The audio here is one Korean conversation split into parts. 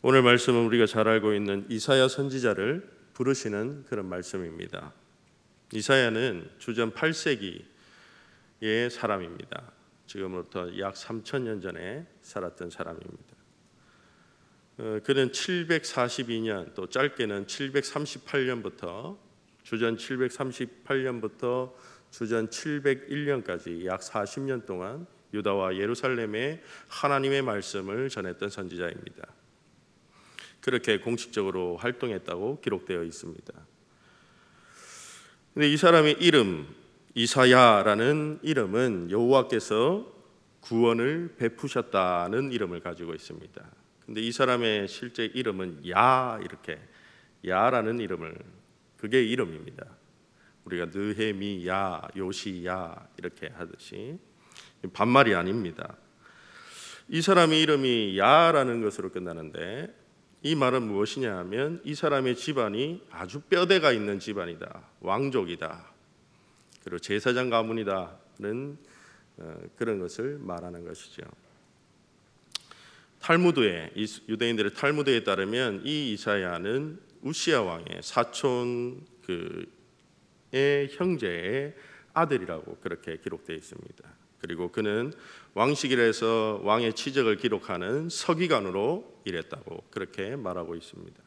오늘 말씀은 우리가 잘 알고 있는 이사야 선지자를 부르시는 그런 말씀입니다. 이사야는 주전 8세기의 사람입니다. 지금부터 약 3000년 전에 살았던 사람입니다. 그는 742년 또 짧게는 738년부터 주전 738년부터 주전 701년까지 약 40년 동안 유다와 예루살렘에 하나님의 말씀을 전했던 선지자입니다. 그렇게 공식적으로 활동했다고 기록되어 있습니다. 근데 이 사람의 이름 이사야라는 이름은 여호와께서 구원을 베푸셨다는 이름을 가지고 있습니다. 근데 이 사람의 실제 이름은 이렇게 야라는 이름을, 그게 이름입니다. 우리가 느헤미야, 요시야 이렇게 하듯이 반말이 아닙니다. 이 사람의 이름이 야라는 것으로 끝나는데 이 말은 무엇이냐 하면 이 사람의 집안이 아주 뼈대가 있는 집안이다, 왕족이다, 그리고 제사장 가문이다는 그런 것을 말하는 것이죠. 탈무드에, 유대인들의 탈무드에 따르면 이 이사야는 우시야 왕의 사촌 의 형제의 아들이라고 그렇게 기록되어 있습니다. 그리고 그는 왕식일에서 왕의 치적을 기록하는 서기관으로 일했다고 그렇게 말하고 있습니다.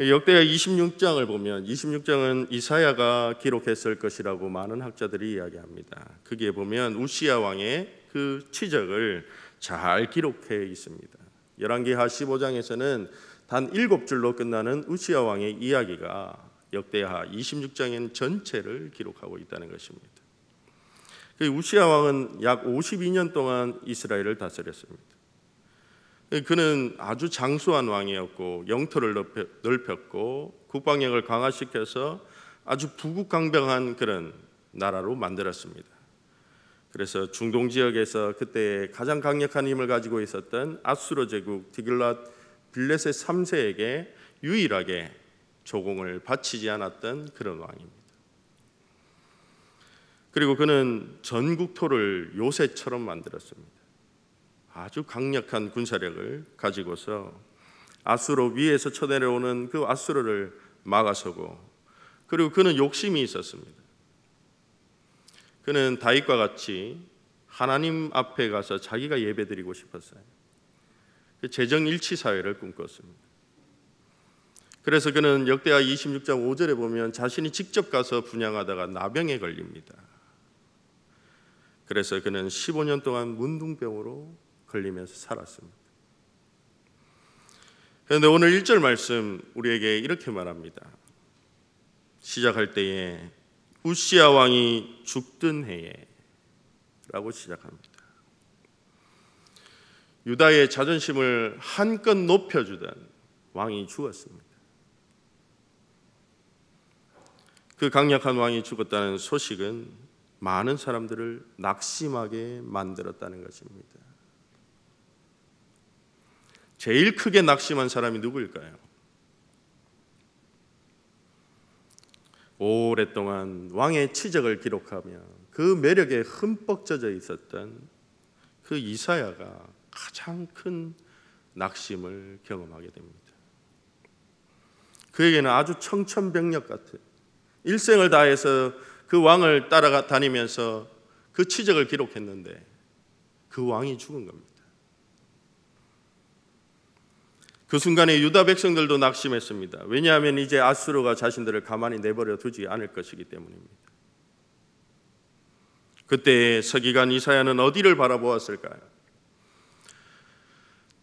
역대하 26장을 보면 26장은 이사야가 기록했을 것이라고 많은 학자들이 이야기합니다. 거기에 보면 우시야 왕의 그 치적을 잘 기록해 있습니다. 열왕기하 15장에서는 단 7줄로 끝나는 우시야 왕의 이야기가 역대하 26장에는 전체를 기록하고 있다는 것입니다. 우시야 왕은 약 52년 동안 이스라엘을 다스렸습니다. 그는 아주 장수한 왕이었고 영토를 넓혔고 국방력을 강화시켜서 아주 부국강병한 그런 나라로 만들었습니다. 그래서 중동 지역에서 그때 가장 강력한 힘을 가지고 있었던 아수르 제국 디글랏 빌레셋 3세에게 유일하게 조공을 바치지 않았던 그런 왕입니다. 그리고 그는 전국토를 요새처럼 만들었습니다. 아주 강력한 군사력을 가지고서 아수르 위에서 쳐내려오는 그 아수르를 막아서고, 그리고 그는 욕심이 있었습니다. 그는 다윗과 같이 하나님 앞에 가서 자기가 예배드리고 싶었어요. 재정일치 사회를 꿈꿨습니다. 그래서 그는 역대하 26장 5절에 보면 자신이 직접 가서 분향하다가 나병에 걸립니다. 그래서 그는 15년 동안 문둥병으로 걸리면서 살았습니다. 그런데 오늘 1절 말씀 우리에게 이렇게 말합니다. 시작할 때에 우시야 왕이 죽던 해에 라고 시작합니다. 유다의 자존심을 한껏 높여주던 왕이 죽었습니다. 그 강력한 왕이 죽었다는 소식은 많은 사람들을 낙심하게 만들었다는 것입니다. 제일 크게 낙심한 사람이 누구일까요? 오랫동안 왕의 치적을 기록하며 그 매력에 흠뻑 젖어 있었던 그 이사야가 가장 큰 낙심을 경험하게 됩니다. 그에게는 아주 청천벽력 같은, 일생을 다해서 그 왕을 따라다니면서 그 치적을 기록했는데 그 왕이 죽은 겁니다. 그 순간에 유다 백성들도 낙심했습니다. 왜냐하면 이제 아수르가 자신들을 가만히 내버려 두지 않을 것이기 때문입니다. 그때 서기관 이사야는 어디를 바라보았을까요?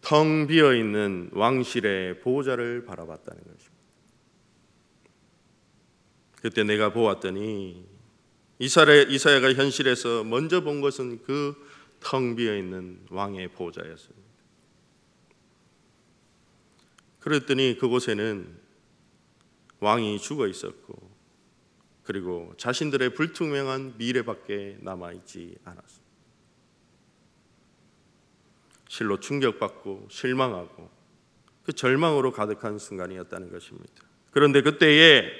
텅 비어있는 왕실의 보호자를 바라봤다는 것입니다. 그때 내가 보았더니 이사야가 현실에서 먼저 본 것은 그 텅 비어있는 왕의 보호자였습니다. 그랬더니 그곳에는 왕이 죽어 있었고, 그리고 자신들의 불투명한 미래밖에 남아있지 않았습니다. 실로 충격받고 실망하고 그 절망으로 가득한 순간이었다는 것입니다. 그런데 그때에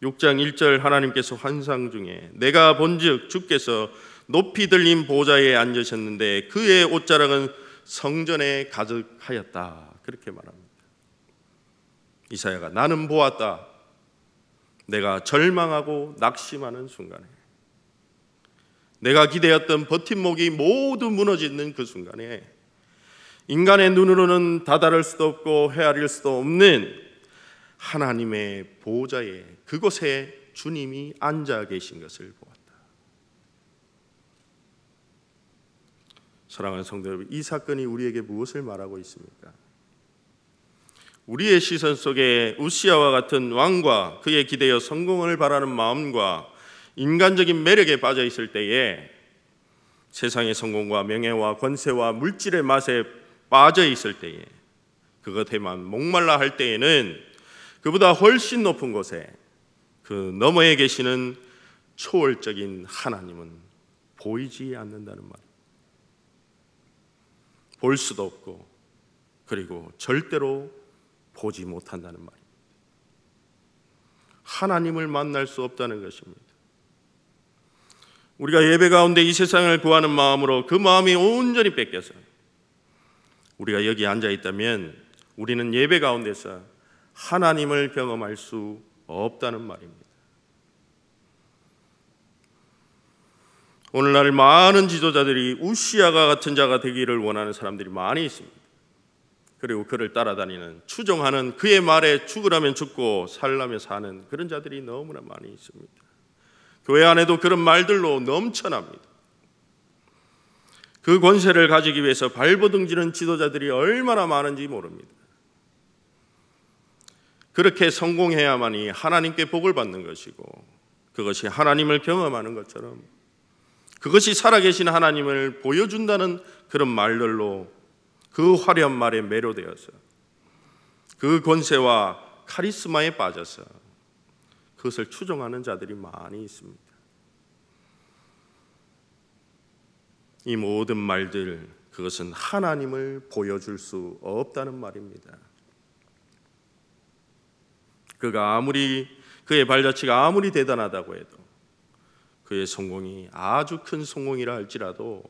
6장 1절 하나님께서 환상 중에 내가 본즉 주께서 높이 들린 보좌에 앉으셨는데 그의 옷자락은 성전에 가득하였다. 그렇게 말합니다. 이사야가 나는 보았다. 내가 절망하고 낙심하는 순간에, 내가 기대었던 버팀목이 모두 무너지는 그 순간에 인간의 눈으로는 다다를 수도 없고 헤아릴 수도 없는 하나님의 보좌에 그곳에 주님이 앉아 계신 것을 보았다. 사랑하는 성도 여러분, 이 사건이 우리에게 무엇을 말하고 있습니까? 우리의 시선 속에 우시아와 같은 왕과 그에 기대어 성공을 바라는 마음과 인간적인 매력에 빠져 있을 때에, 세상의 성공과 명예와 권세와 물질의 맛에 빠져 있을 때에, 그것에만 목말라 할 때에는 그보다 훨씬 높은 곳에 그 너머에 계시는 초월적인 하나님은 보이지 않는다는 말입니다. 볼 수도 없고 그리고 절대로 보지 못한다는 말입니다. 하나님을 만날 수 없다는 것입니다. 우리가 예배 가운데 이 세상을 구하는 마음으로 그 마음이 온전히 뺏겨서 우리가 여기 앉아 있다면 우리는 예배 가운데서 하나님을 경험할 수 없다는 말입니다. 오늘날 많은 지도자들이 우시아가 같은 자가 되기를 원하는 사람들이 많이 있습니다. 그리고 그를 따라다니는, 추종하는, 그의 말에 죽으라면 죽고 살라면 사는 그런 자들이 너무나 많이 있습니다. 교회 안에도 그런 말들로 넘쳐납니다. 그 권세를 가지기 위해서 발버둥지는 지도자들이 얼마나 많은지 모릅니다. 그렇게 성공해야만이 하나님께 복을 받는 것이고, 그것이 하나님을 경험하는 것처럼, 그것이 살아계신 하나님을 보여준다는 그런 말들로 그 화려한 말에 매료되어서 그 권세와 카리스마에 빠져서 그것을 추종하는 자들이 많이 있습니다. 이 모든 말들, 그것은 하나님을 보여줄 수 없다는 말입니다. 그의 발자취가 아무리 대단하다고 해도, 그의 성공이 아주 큰 성공이라 할지라도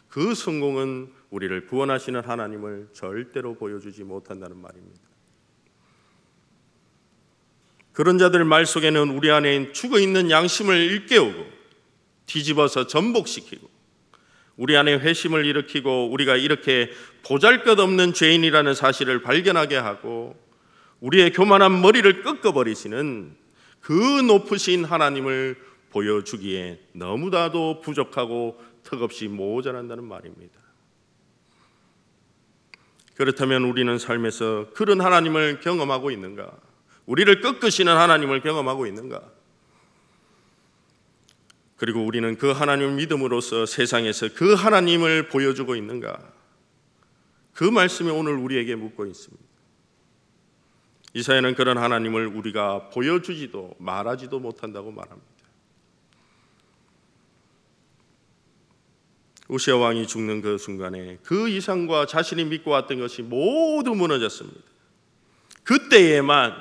그 성공은 우리를 구원하시는 하나님을 절대로 보여주지 못한다는 말입니다. 그런 자들 말 속에는 우리 안에 죽어있는 양심을 일깨우고 뒤집어서 전복시키고 우리 안에 회심을 일으키고 우리가 이렇게 보잘것없는 죄인이라는 사실을 발견하게 하고 우리의 교만한 머리를 꺾어버리시는 그 높으신 하나님을 보여주기에 너무나도 부족하고 턱없이 모자란다는 말입니다. 그렇다면 우리는 삶에서 그런 하나님을 경험하고 있는가? 우리를 꺾으시는 하나님을 경험하고 있는가? 그리고 우리는 그 하나님을 믿음으로써 세상에서 그 하나님을 보여주고 있는가? 그 말씀이 오늘 우리에게 묻고 있습니다. 이사야는 그런 하나님을 우리가 보여주지도 말하지도 못한다고 말합니다. 우시아 왕이 죽는 그 순간에 그 이상과 자신이 믿고 왔던 것이 모두 무너졌습니다. 그때에만,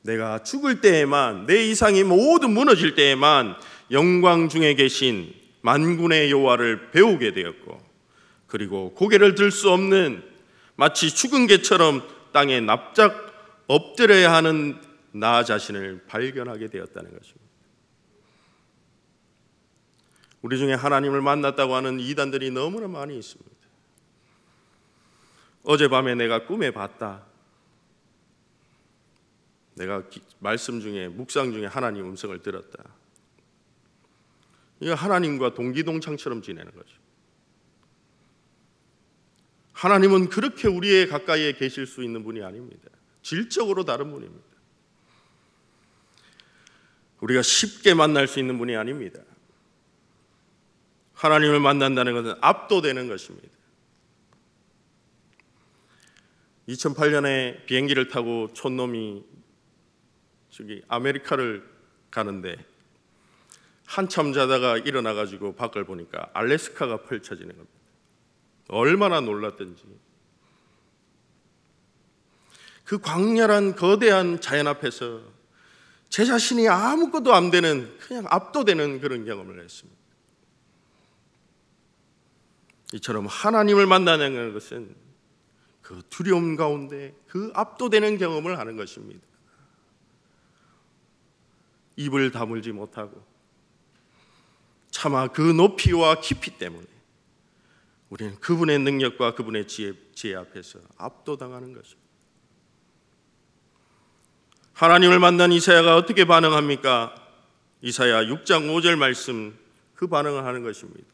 내가 죽을 때에만, 내 이상이 모두 무너질 때에만 영광 중에 계신 만군의 여호와를 배우게 되었고, 그리고 고개를 들 수 없는 마치 죽은 개처럼 땅에 납작 엎드려야 하는 나 자신을 발견하게 되었다는 것입니다. 우리 중에 하나님을 만났다고 하는 이단들이 너무나 많이 있습니다. 어젯밤에 내가 꿈에 봤다. 내가 말씀 중에, 묵상 중에 하나님 음성을 들었다. 이거 하나님과 동기동창처럼 지내는 거죠. 하나님은 그렇게 우리의 가까이에 계실 수 있는 분이 아닙니다. 질적으로 다른 분입니다. 우리가 쉽게 만날 수 있는 분이 아닙니다. 하나님을 만난다는 것은 압도되는 것입니다. 2008년에 비행기를 타고 촌놈이 아메리카를 가는데 한참 자다가 일어나가지고 밖을 보니까 알래스카가 펼쳐지는 겁니다. 얼마나 놀랐던지. 그 광활한 거대한 자연 앞에서 제 자신이 아무것도 안 되는, 그냥 압도되는 그런 경험을 했습니다. 이처럼 하나님을 만나는 것은 그 두려움 가운데 그 압도되는 경험을 하는 것입니다. 입을 다물지 못하고 차마 그 높이와 깊이 때문에 우리는 그분의 능력과 그분의 지혜 앞에서 압도당하는 것입니다. 하나님을 만난 이사야가 어떻게 반응합니까? 이사야 6장 5절 말씀, 그 반응을 하는 것입니다.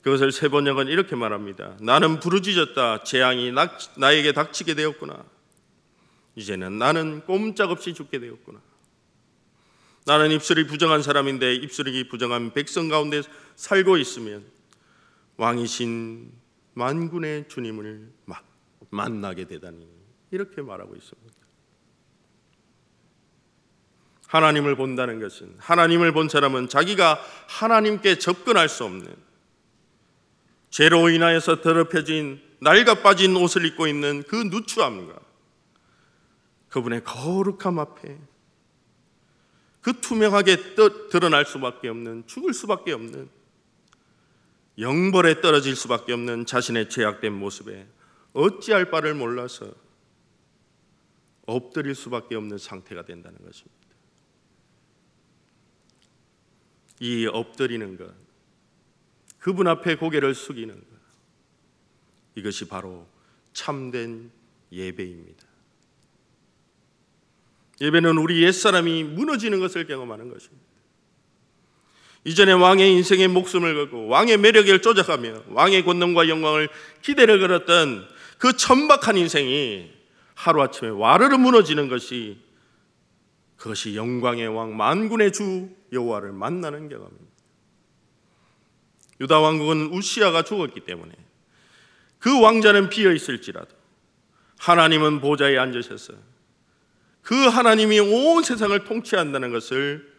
그것을 세 번역은 이렇게 말합니다. 나는 부르짖었다. 재앙이 나에게 닥치게 되었구나. 이제는 나는 꼼짝없이 죽게 되었구나. 나는 입술이 부정한 사람인데 입술이 부정한 백성 가운데 살고 있으면 왕이신 만군의 주님을 만나게 되다니. 이렇게 말하고 있습니다. 하나님을 본다는 것은, 하나님을 본 사람은 자기가 하나님께 접근할 수 없는, 죄로 인하여서 더럽혀진 낡아 빠진 옷을 입고 있는 그 누추함과 그분의 거룩함 앞에 그 투명하게 드러날 수밖에 없는, 죽을 수밖에 없는, 영벌에 떨어질 수밖에 없는 자신의 죄악된 모습에 어찌할 바를 몰라서 엎드릴 수밖에 없는 상태가 된다는 것입니다. 이 엎드리는 것, 그분 앞에 고개를 숙이는 것, 이것이 바로 참된 예배입니다. 예배는 우리 옛사람이 무너지는 것을 경험하는 것입니다. 이전에 왕의 인생에 목숨을 걸고 왕의 매력을 쫓아가며 왕의 권능과 영광을 기대를 걸었던 그 천박한 인생이 하루아침에 와르르 무너지는 것이, 그것이 영광의 왕 만군의 주 여호와를 만나는 경험입니다. 유다 왕국은 우시아가 죽었기 때문에 그 왕자는 비어 있을지라도 하나님은 보좌에 앉으셔서 그 하나님이 온 세상을 통치한다는 것을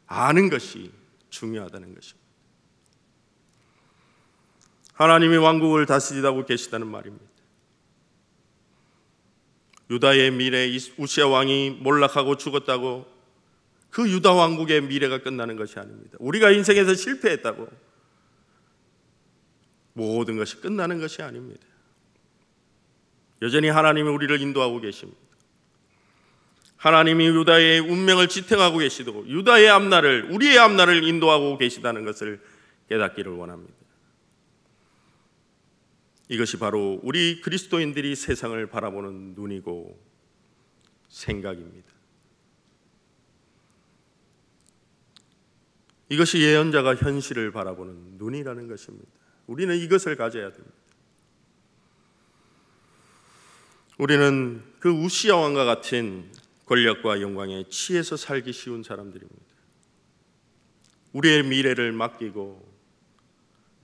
아는 것이 중요하다는 것입니다. 하나님이 왕국을 다스리고 계시다는 말입니다. 유다의 미래, 우시아 왕이 몰락하고 죽었다고 그 유다 왕국의 미래가 끝나는 것이 아닙니다. 우리가 인생에서 실패했다고 모든 것이 끝나는 것이 아닙니다. 여전히 하나님이 우리를 인도하고 계십니다. 하나님이 유다의 운명을 지탱하고 계시고 유다의 앞날을, 우리의 앞날을 인도하고 계시다는 것을 깨닫기를 원합니다. 이것이 바로 우리 그리스도인들이 세상을 바라보는 눈이고 생각입니다. 이것이 예언자가 현실을 바라보는 눈이라는 것입니다. 우리는 이것을 가져야 됩니다. 우리는 그 우시아 왕과 같은 권력과 영광에 취해서 살기 쉬운 사람들입니다. 우리의 미래를 맡기고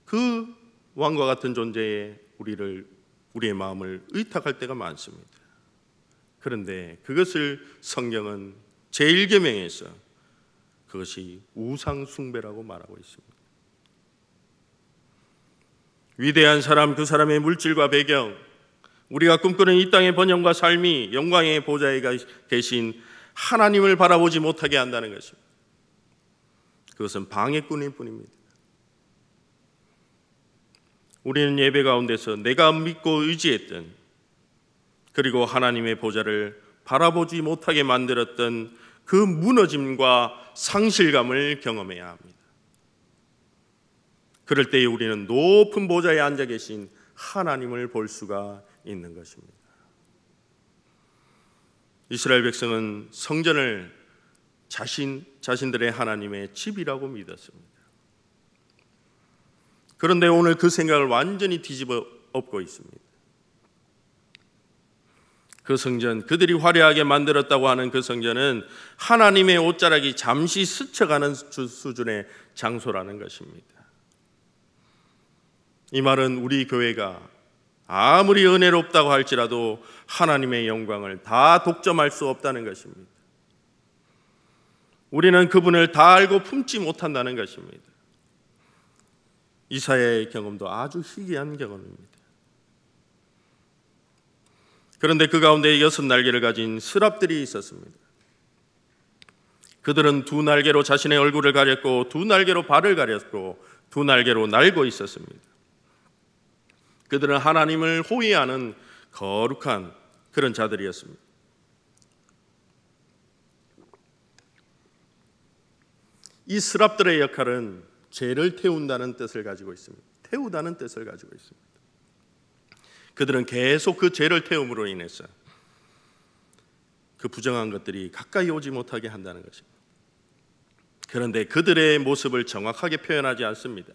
그 왕과 같은 존재에 우리의 마음을 의탁할 때가 많습니다. 그런데 그것을 성경은 제1계명에서 그것이 우상 숭배라고 말하고 있습니다. 위대한 사람, 그 사람의 물질과 배경, 우리가 꿈꾸는 이 땅의 번영과 삶이 영광의 보좌에 계신 하나님을 바라보지 못하게 한다는 것입니다. 그것은 방해꾼일 뿐입니다. 우리는 예배 가운데서 내가 믿고 의지했던, 그리고 하나님의 보좌를 바라보지 못하게 만들었던 그 무너짐과 상실감을 경험해야 합니다. 그럴 때에 우리는 높은 보좌에 앉아 계신 하나님을 볼 수가 있는 것입니다. 이스라엘 백성은 성전을 자신들의 하나님의 집이라고 믿었습니다. 그런데 오늘 그 생각을 완전히 뒤집어 엎고 있습니다. 그 성전, 그들이 화려하게 만들었다고 하는 그 성전은 하나님의 옷자락이 잠시 스쳐가는 수준의 장소라는 것입니다. 이 말은 우리 교회가 아무리 은혜롭다고 할지라도 하나님의 영광을 다 독점할 수 없다는 것입니다. 우리는 그분을 다 알고 품지 못한다는 것입니다. 이사야의 경험도 아주 희귀한 경험입니다. 그런데 그 가운데 6날개를 가진 스랍들이 있었습니다. 그들은 2날개로 자신의 얼굴을 가렸고 2날개로 발을 가렸고 두 날개로 날고 있었습니다. 그들은 하나님을 호위하는 거룩한 그런 자들이었습니다. 이 스랍들의 역할은 죄를 태운다는 뜻을 가지고 있습니다. 태우다는 뜻을 가지고 있습니다. 그들은 계속 그 죄를 태움으로 인해서 그 부정한 것들이 가까이 오지 못하게 한다는 것입니다. 그런데 그들의 모습을 정확하게 표현하지 않습니다.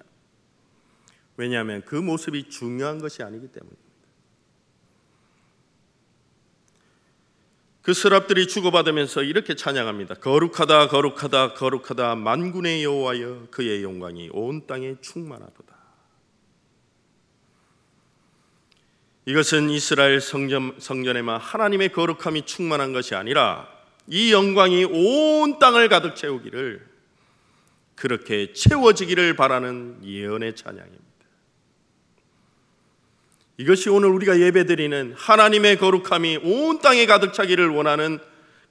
왜냐하면 그 모습이 중요한 것이 아니기 때문입니다. 그 스랍들이 주고받으면서 이렇게 찬양합니다. 거룩하다 거룩하다 거룩하다 만군의 여호와여, 그의 영광이 온 땅에 충만하도다. 이것은 이스라엘 성전에만 하나님의 거룩함이 충만한 것이 아니라 이 영광이 온 땅을 가득 채우기를, 그렇게 채워지기를 바라는 예언의 찬양입니다. 이것이 오늘 우리가 예배드리는 하나님의 거룩함이 온 땅에 가득 차기를 원하는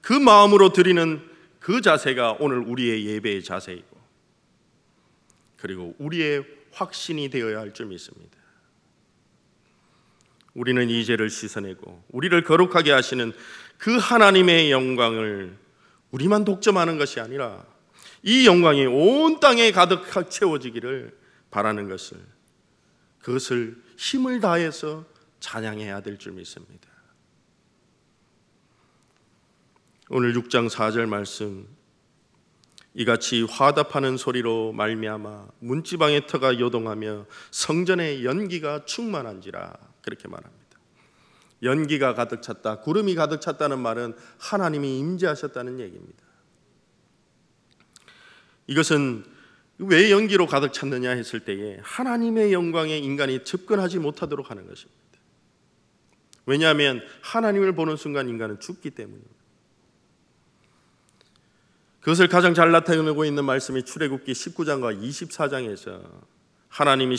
그 마음으로 드리는 그 자세가 오늘 우리의 예배의 자세이고, 그리고 우리의 확신이 되어야 할 줄 믿습니다. 우리는 이 죄를 씻어내고 우리를 거룩하게 하시는 그 하나님의 영광을 우리만 독점하는 것이 아니라 이 영광이 온 땅에 가득 채워지기를 바라는 것을, 그것을 힘을 다해서 찬양해야 될 줄 믿습니다. 오늘 6장 4절 말씀, 이같이 화답하는 소리로 말미암아 문지방의 터가 요동하며 성전의 연기가 충만한지라, 그렇게 말합니다. 연기가 가득 찼다, 구름이 가득 찼다는 말은 하나님이 임재하셨다는 얘기입니다. 이것은 왜 연기로 가득 찼느냐 했을 때에 하나님의 영광에 인간이 접근하지 못하도록 하는 것입니다. 왜냐하면 하나님을 보는 순간 인간은 죽기 때문입니다. 그것을 가장 잘 나타내고 있는 말씀이 출애굽기 19장과 24장에서 하나님이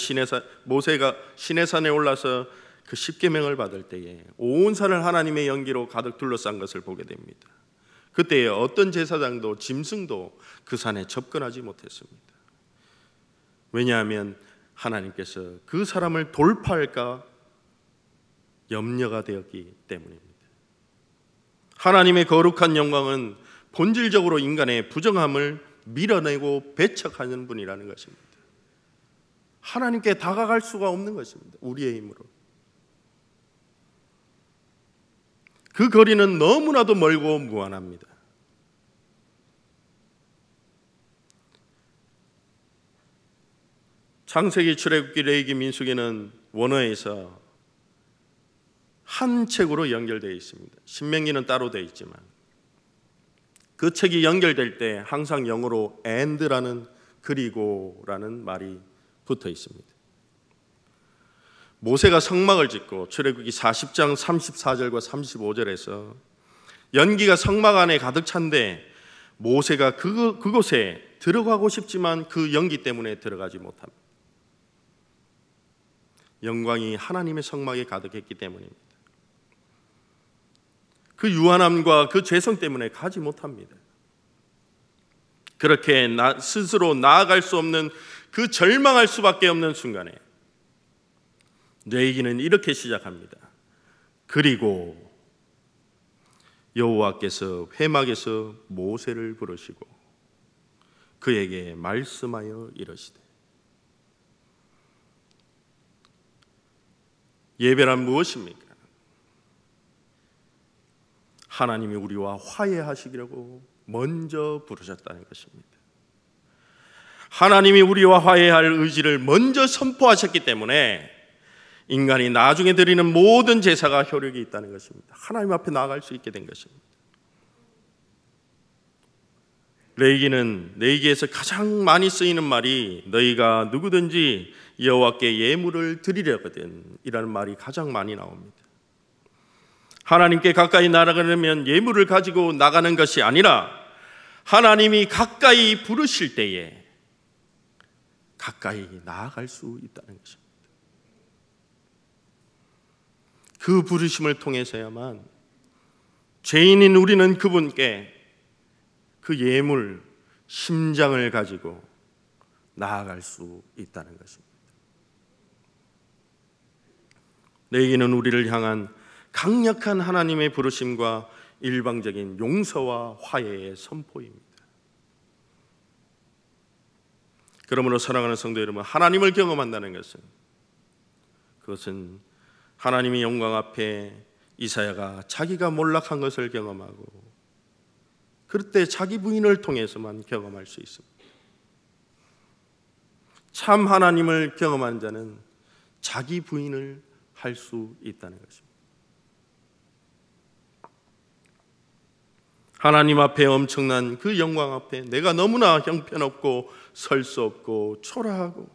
모세가 시내산에 올라서 그 십계명을 받을 때에 온 산을 하나님의 연기로 가득 둘러싼 것을 보게 됩니다. 그때에 어떤 제사장도 짐승도 그 산에 접근하지 못했습니다. 왜냐하면 하나님께서 그 사람을 돌파할까 염려가 되었기 때문입니다. 하나님의 거룩한 영광은 본질적으로 인간의 부정함을 밀어내고 배척하는 분이라는 것입니다. 하나님께 다가갈 수가 없는 것입니다. 우리의 힘으로. 그 거리는 너무나도 멀고 무한합니다. 창세기, 출애굽기, 레위기, 민수기는 원어에서 한 책으로 연결되어 있습니다. 신명기는 따로 되어 있지만 그 책이 연결될 때 항상 영어로 and라는, 그리고라는 말이 붙어 있습니다. 모세가 성막을 짓고 출애굽기 40장 34절과 35절에서 연기가 성막 안에 가득 찬데 모세가 그곳에 들어가고 싶지만 그 연기 때문에 들어가지 못합니다. 영광이 하나님의 성막에 가득했기 때문입니다. 그 유한함과 그 죄성 때문에 가지 못합니다. 그렇게 스스로 나아갈 수 없는, 그 절망할 수밖에 없는 순간에 레위기는 이렇게 시작합니다. 그리고 여호와께서 회막에서 모세를 부르시고 그에게 말씀하여 이르시되. 예배란 무엇입니까? 하나님이 우리와 화해하시기라고 먼저 부르셨다는 것입니다. 하나님이 우리와 화해할 의지를 먼저 선포하셨기 때문에 인간이 나중에 드리는 모든 제사가 효력이 있다는 것입니다. 하나님 앞에 나아갈 수 있게 된 것입니다. 레위기에서 가장 많이 쓰이는 말이 너희가 누구든지 여호와께 예물을 드리려거든 이라는 말이 가장 많이 나옵니다. 하나님께 가까이 나아가려면 예물을 가지고 나가는 것이 아니라 하나님이 가까이 부르실 때에 가까이 나아갈 수 있다는 것입니다. 그 부르심을 통해서야만 죄인인 우리는 그분께 그 예물, 심장을 가지고 나아갈 수 있다는 것입니다. 내 얘기는 우리를 향한 강력한 하나님의 부르심과 일방적인 용서와 화해의 선포입니다. 그러므로 사랑하는 성도 여러분, 하나님을 경험한다는 것은, 그것은 하나님의 영광 앞에 이사야가 자기가 몰락한 것을 경험하고 그럴 때 자기 부인을 통해서만 경험할 수 있습니다. 참 하나님을 경험한 자는 자기 부인을 할 수 있다는 것입니다. 하나님 앞에 엄청난 그 영광 앞에 내가 너무나 형편없고 설 수 없고 초라하고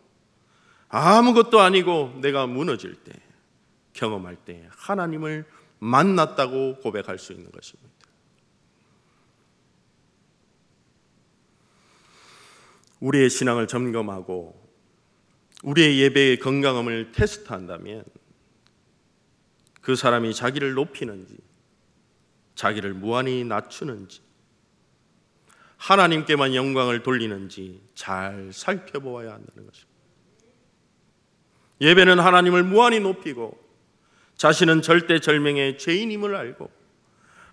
아무것도 아니고 내가 무너질 때, 경험할 때 하나님을 만났다고 고백할 수 있는 것입니다. 우리의 신앙을 점검하고 우리의 예배의 건강함을 테스트한다면 그 사람이 자기를 높이는지 자기를 무한히 낮추는지 하나님께만 영광을 돌리는지 잘 살펴보아야 한다는 것입니다. 예배는 하나님을 무한히 높이고 자신은 절대절명의 죄인임을 알고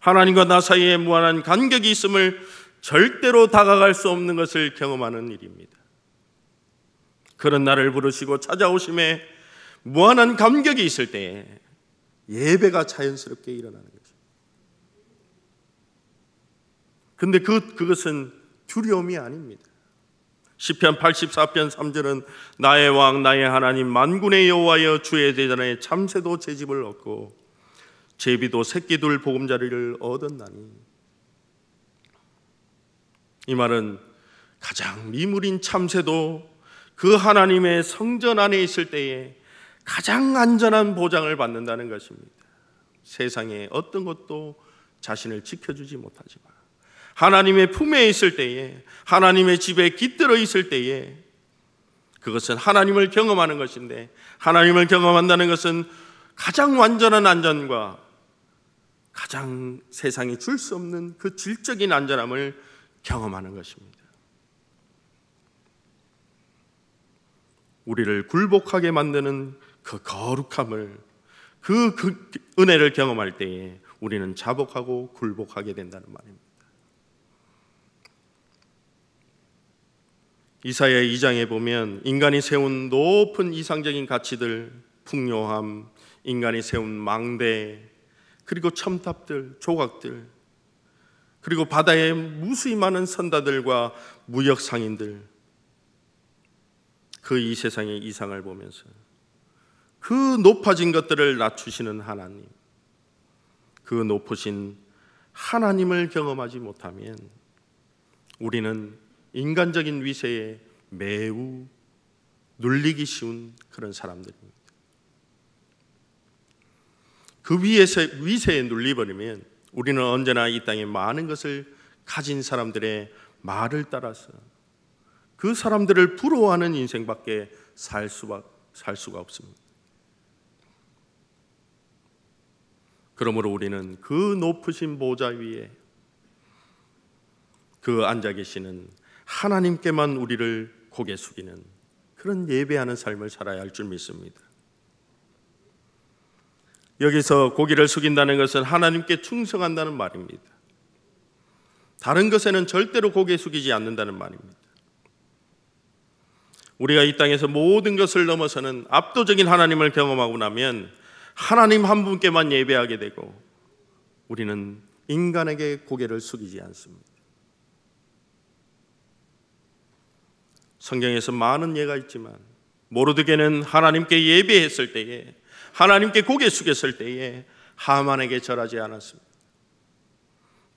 하나님과 나 사이에 무한한 간격이 있음을 절대로 다가갈 수 없는 것을 경험하는 일입니다. 그런 나를 부르시고 찾아오심에 무한한 간격이 있을 때에 예배가 자연스럽게 일어나는 것입니다. 근데 그것은 두려움이 아닙니다. 시편 84편 3절은 나의 왕 나의 하나님 만군의 여호와여 주의 대전에 참새도 제 집을 얻고 제비도 새끼둘 보금자리를 얻었나니. 이 말은 가장 미물인 참새도 그 하나님의 성전 안에 있을 때에 가장 안전한 보장을 받는다는 것입니다. 세상에 어떤 것도 자신을 지켜주지 못하지만 하나님의 품에 있을 때에, 하나님의 집에 깃들어 있을 때에 그것은 하나님을 경험하는 것인데, 하나님을 경험한다는 것은 가장 완전한 안전과 가장 세상이 줄 수 없는 그 질적인 안전함을 경험하는 것입니다. 우리를 굴복하게 만드는 그 거룩함을, 그 은혜를 경험할 때에 우리는 자복하고 굴복하게 된다는 말입니다. 이사야 2장에 보면 인간이 세운 높은 이상적인 가치들, 풍요함, 인간이 세운 망대, 그리고 첨탑들, 조각들, 그리고 바다에 무수히 많은 선다들과 무역 상인들, 그 이 세상의 이상을 보면서 그 높아진 것들을 낮추시는 하나님, 그 높으신 하나님을 경험하지 못하면 우리는 인간적인 위세에 매우 눌리기 쉬운 그런 사람들입니다. 그 위세에 눌리버리면 우리는 언제나 이 땅에 많은 것을 가진 사람들의 말을 따라서 그 사람들을 부러워하는 인생밖에 살 수가 없습니다. 그러므로 우리는 그 높으신 보좌 위에 그 앉아 계시는 하나님께만 우리를 고개 숙이는 그런 예배하는 삶을 살아야 할 줄 믿습니다. 여기서 고개를 숙인다는 것은 하나님께 충성한다는 말입니다. 다른 것에는 절대로 고개 숙이지 않는다는 말입니다. 우리가 이 땅에서 모든 것을 넘어서는 압도적인 하나님을 경험하고 나면 하나님 한 분께만 예배하게 되고 우리는 인간에게 고개를 숙이지 않습니다. 성경에서 많은 예가 있지만 모르드게는 하나님께 예배했을 때에, 하나님께 고개 숙였을 때에 하만에게 절하지 않았습니다.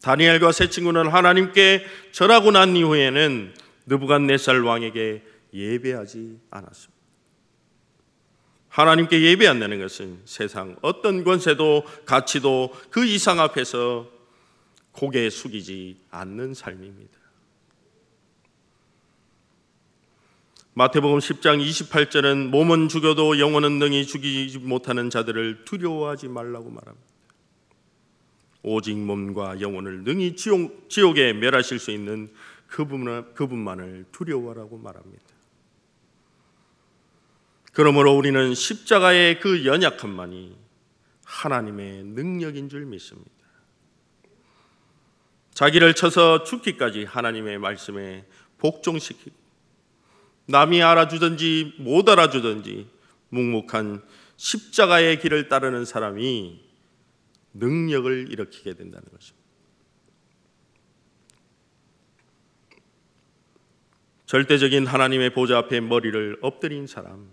다니엘과 세 친구는 하나님께 절하고 난 이후에는 느부갓네살 왕에게 예배하지 않았습니다. 하나님께 예배한다는 것은 세상 어떤 권세도 가치도 그 이상 앞에서 고개 숙이지 않는 삶입니다. 마태복음 10장 28절은 몸은 죽여도 영혼은 능히 죽이지 못하는 자들을 두려워하지 말라고 말합니다. 오직 몸과 영혼을 능히 지옥에 멸하실 수 있는 그분만을 두려워하라고 말합니다. 그러므로 우리는 십자가의 그 연약함만이 하나님의 능력인 줄 믿습니다. 자기를 쳐서 죽기까지 하나님의 말씀에 복종시키고 남이 알아주든지 못 알아주든지 묵묵한 십자가의 길을 따르는 사람이 능력을 일으키게 된다는 것입니다. 절대적인 하나님의 보좌 앞에 머리를 엎드린 사람,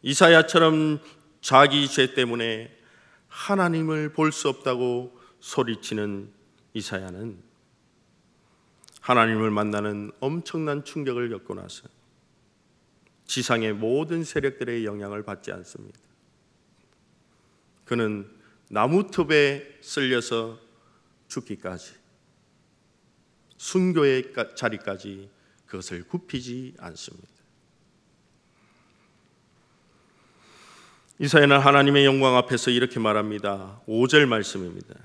이사야처럼 자기 죄 때문에 하나님을 볼 수 없다고 소리치는 이사야는 하나님을 만나는 엄청난 충격을 겪고 나서 지상의 모든 세력들의 영향을 받지 않습니다. 그는 나무톱에 쓸려서 죽기까지, 순교의 자리까지 그것을 굽히지 않습니다. 이사야는 하나님의 영광 앞에서 이렇게 말합니다. 5절 말씀입니다.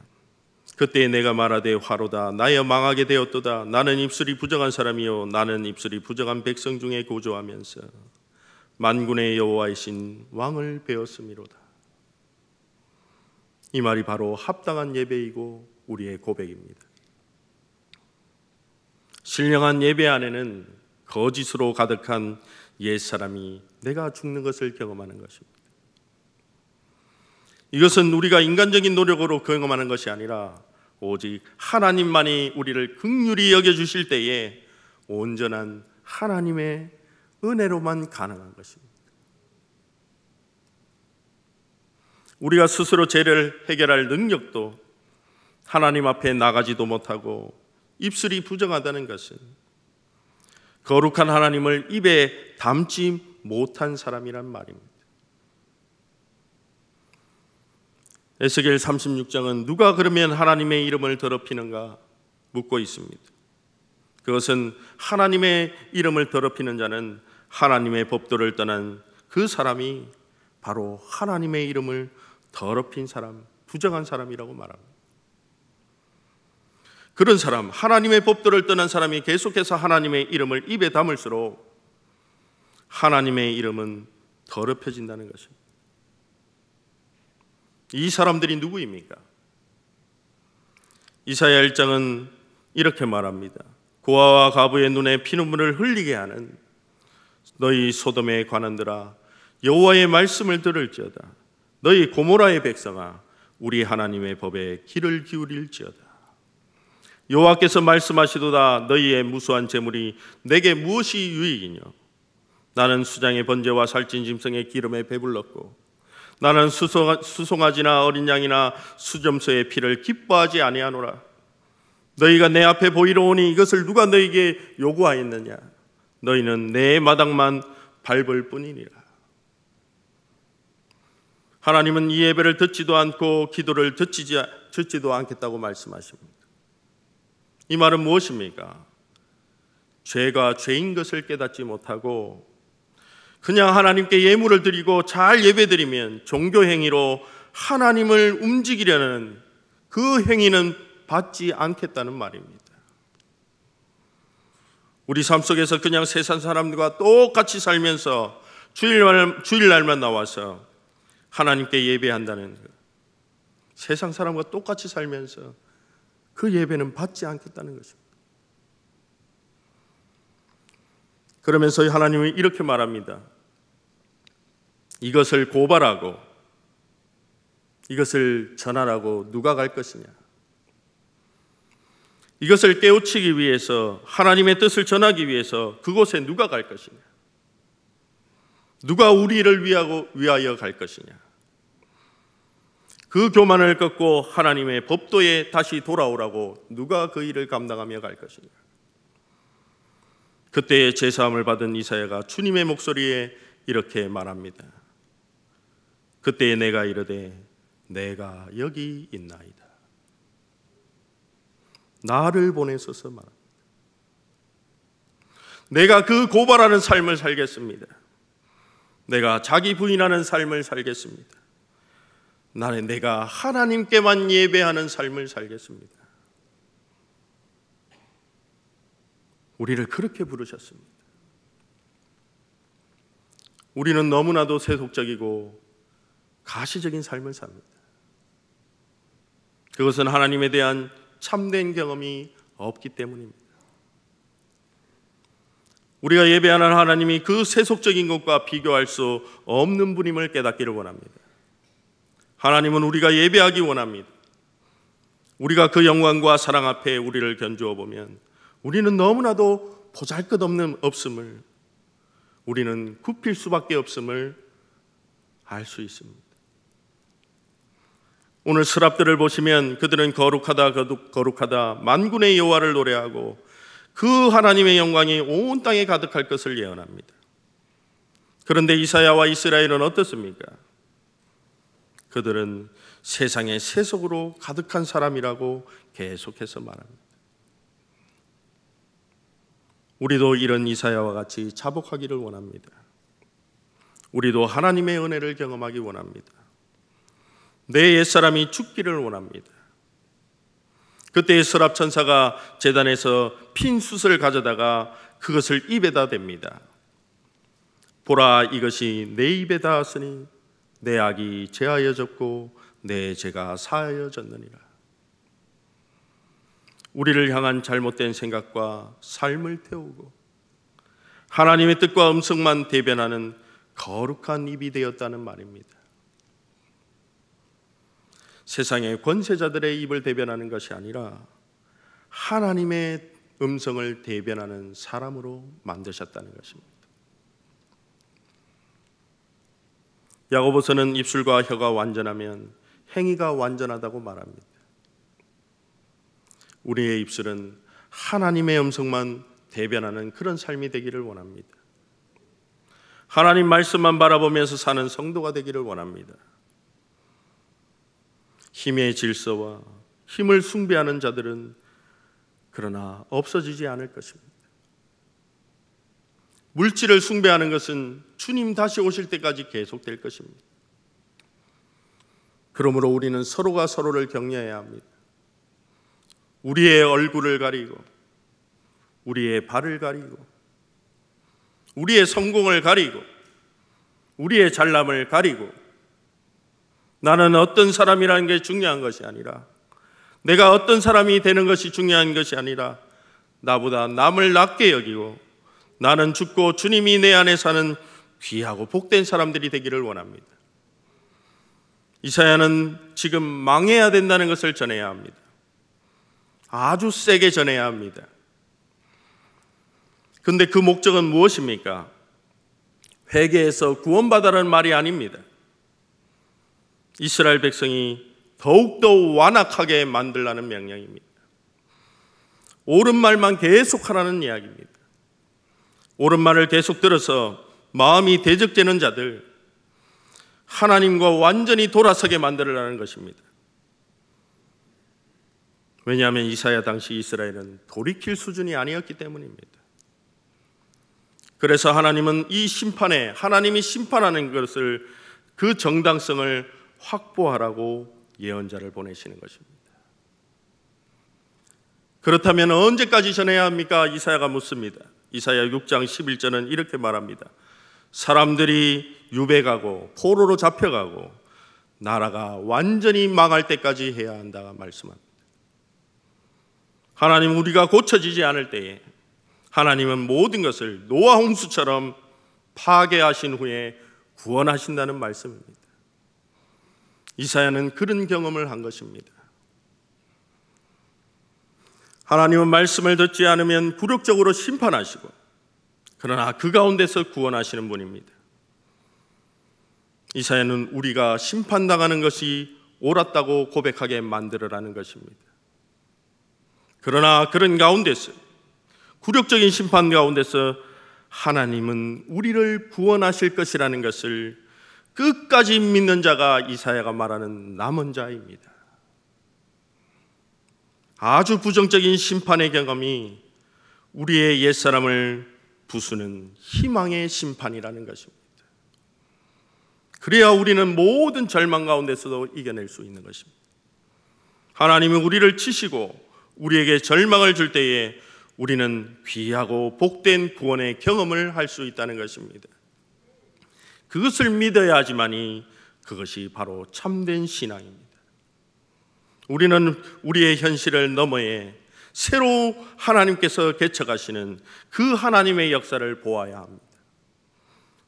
그때 내가 말하되 화로다 나여 망하게 되었도다. 나는 입술이 부정한 사람이요 나는 입술이 부정한 백성 중에 고조하면서 만군의 여호와이신 왕을 배웠음이로다. 이 말이 바로 합당한 예배이고 우리의 고백입니다. 신령한 예배 안에는 거짓으로 가득한 옛사람이 내가 죽는 것을 경험하는 것입니다. 이것은 우리가 인간적인 노력으로 경험하는 것이 아니라 오직 하나님만이 우리를 긍휼히 여겨주실 때에 온전한 하나님의 은혜로만 가능한 것입니다. 우리가 스스로 죄를 해결할 능력도 하나님 앞에 나가지도 못하고 입술이 부정하다는 것은 거룩한 하나님을 입에 담지 못한 사람이란 말입니다. 에스겔 36장은 누가 그러면 하나님의 이름을 더럽히는가 묻고 있습니다. 그것은 하나님의 이름을 더럽히는 자는 하나님의 법도를 떠난 그 사람이 바로 하나님의 이름을 더럽힌 사람, 부정한 사람이라고 말합니다. 그런 사람, 하나님의 법도를 떠난 사람이 계속해서 하나님의 이름을 입에 담을수록 하나님의 이름은 더럽혀진다는 것입니다. 이 사람들이 누구입니까? 이사야 1장은 이렇게 말합니다. 고아와 과부의 눈에 피눈물을 흘리게 하는 너희 소돔의 관원들아 여호와의 말씀을 들을지어다. 너희 고모라의 백성아 우리 하나님의 법에 귀를 기울일지어다. 여호와께서 말씀하시도다. 너희의 무수한 재물이 내게 무엇이 유익이뇨? 나는 수장의 번제와 살찐 짐승의 기름에 배불렀고 나는 수송아지나 어린 양이나 수점소의 피를 기뻐하지 아니하노라. 너희가 내 앞에 보이러 오니 이것을 누가 너희에게 요구하였느냐? 너희는 내 마당만 밟을 뿐이니라. 하나님은 이 예배를 듣지도 않고 기도를 듣지도 않겠다고 말씀하십니다. 이 말은 무엇입니까? 죄가 죄인 것을 깨닫지 못하고 그냥 하나님께 예물을 드리고 잘 예배드리면 종교 행위로 하나님을 움직이려는 그 행위는 받지 않겠다는 말입니다. 우리 삶 속에서 그냥 세상 사람들과 똑같이 살면서 주일날만 나와서 하나님께 예배한다는 것, 세상 사람과 똑같이 살면서 그 예배는 받지 않겠다는 것입니다. 그러면서 하나님은 이렇게 말합니다. 이것을 고발하고 이것을 전하라고 누가 갈 것이냐? 이것을 깨우치기 위해서 하나님의 뜻을 전하기 위해서 그곳에 누가 갈 것이냐? 누가 우리를 위하여 갈 것이냐? 그 교만을 꺾고 하나님의 법도에 다시 돌아오라고 누가 그 일을 감당하며 갈 것이냐? 그때에 제사함을 받은 이사야가 주님의 목소리에 이렇게 말합니다. 그때에 내가 이르되 내가 여기 있나이다. 나를 보내소서 말합니다. 내가 그 고발하는 삶을 살겠습니다. 내가 자기 부인하는 삶을 살겠습니다. 나는 내가 하나님께만 예배하는 삶을 살겠습니다. 우리를 그렇게 부르셨습니다. 우리는 너무나도 세속적이고 가시적인 삶을 삽니다. 그것은 하나님에 대한 참된 경험이 없기 때문입니다. 우리가 예배하는 하나님이 그 세속적인 것과 비교할 수 없는 분임을 깨닫기를 원합니다. 하나님은 우리가 예배하기 원합니다. 우리가 그 영광과 사랑 앞에 우리를 견주어 보면 우리는 너무나도 보잘것없는 없음을, 우리는 굽힐 수밖에 없음을 알 수 있습니다. 오늘 스랍들을 보시면 그들은 거룩하다 거룩하다 만군의 여호와를 노래하고 그 하나님의 영광이 온 땅에 가득할 것을 예언합니다. 그런데 이사야와 이스라엘은 어떻습니까? 그들은 세상의 세속으로 가득한 사람이라고 계속해서 말합니다. 우리도 이런 이사야와 같이 자복하기를 원합니다. 우리도 하나님의 은혜를 경험하기 원합니다. 내 옛사람이 죽기를 원합니다. 그때 스랍 천사가 제단에서 핀 숯을 가져다가 그것을 입에다 댑니다. 보라, 이것이 내 입에 닿았으니 내 악이 제하여졌고 내 죄가 사하여졌느니라. 우리를 향한 잘못된 생각과 삶을 태우고 하나님의 뜻과 음성만 대변하는 거룩한 입이 되었다는 말입니다. 세상의 권세자들의 입을 대변하는 것이 아니라 하나님의 음성을 대변하는 사람으로 만드셨다는 것입니다. 야고보서는 입술과 혀가 완전하면 행위가 완전하다고 말합니다. 우리의 입술은 하나님의 음성만 대변하는 그런 삶이 되기를 원합니다. 하나님 말씀만 바라보면서 사는 성도가 되기를 원합니다. 힘의 질서와 힘을 숭배하는 자들은 그러나 없어지지 않을 것입니다. 물질을 숭배하는 것은 주님 다시 오실 때까지 계속될 것입니다. 그러므로 우리는 서로가 서로를 격려해야 합니다. 우리의 얼굴을 가리고 우리의 발을 가리고 우리의 성공을 가리고 우리의 잘남을 가리고 나는 어떤 사람이라는 게 중요한 것이 아니라, 내가 어떤 사람이 되는 것이 중요한 것이 아니라 나보다 남을 낮게 여기고 나는 죽고 주님이 내 안에 사는 귀하고 복된 사람들이 되기를 원합니다. 이사야는 지금 망해야 된다는 것을 전해야 합니다. 아주 세게 전해야 합니다. 그런데 그 목적은 무엇입니까? 회개해서 구원받아라는 말이 아닙니다. 이스라엘 백성이 더욱더 완악하게 만들라는 명령입니다. 옳은 말만 계속하라는 이야기입니다. 옳은 말을 계속 들어서 마음이 대적되는 자들, 하나님과 완전히 돌아서게 만들라는 것입니다. 왜냐하면 이사야 당시 이스라엘은 돌이킬 수준이 아니었기 때문입니다. 그래서 하나님은 이 심판에, 하나님이 심판하는 것을, 그 정당성을 확보하라고 예언자를 보내시는 것입니다. 그렇다면 언제까지 전해야 합니까? 이사야가 묻습니다. 이사야 6장 11절은 이렇게 말합니다. 사람들이 유배가고 포로로 잡혀가고 나라가 완전히 망할 때까지 해야 한다 말씀합니다. 하나님, 우리가 고쳐지지 않을 때에 하나님은 모든 것을 노아 홍수처럼 파괴하신 후에 구원하신다는 말씀입니다. 이사야는 그런 경험을 한 것입니다. 하나님은 말씀을 듣지 않으면 굴욕적으로 심판하시고, 그러나 그 가운데서 구원하시는 분입니다. 이사야는 우리가 심판당하는 것이 옳았다고 고백하게 만들어라는 것입니다. 그러나 그런 가운데서, 굴욕적인 심판 가운데서 하나님은 우리를 구원하실 것이라는 것을 끝까지 믿는 자가 이사야가 말하는 남은 자입니다. 아주 부정적인 심판의 경험이 우리의 옛사람을 부수는 희망의 심판이라는 것입니다. 그래야 우리는 모든 절망 가운데서도 이겨낼 수 있는 것입니다. 하나님은 우리를 치시고 우리에게 절망을 줄 때에 우리는 귀하고 복된 구원의 경험을 할 수 있다는 것입니다. 그것을 믿어야 하지만이 그것이 바로 참된 신앙입니다. 우리는 우리의 현실을 너머에 새로 하나님께서 개척하시는 그 하나님의 역사를 보아야 합니다.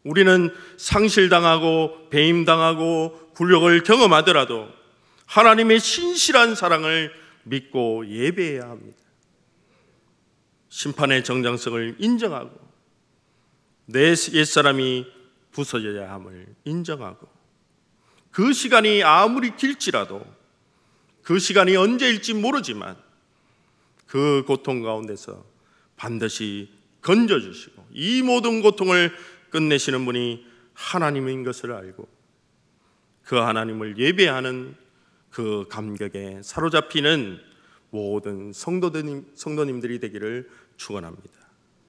우리는 상실당하고 배임당하고 굴욕을 경험하더라도 하나님의 신실한 사랑을 믿고 예배해야 합니다. 심판의 정당성을 인정하고 내 옛사람이 부서져야 함을 인정하고 그 시간이 아무리 길지라도 그 시간이 언제일지 모르지만 그 고통 가운데서 반드시 건져주시고 이 모든 고통을 끝내시는 분이 하나님인 것을 알고 그 하나님을 예배하는 그 감격에 사로잡히는 모든 성도님들이 되기를 축원합니다.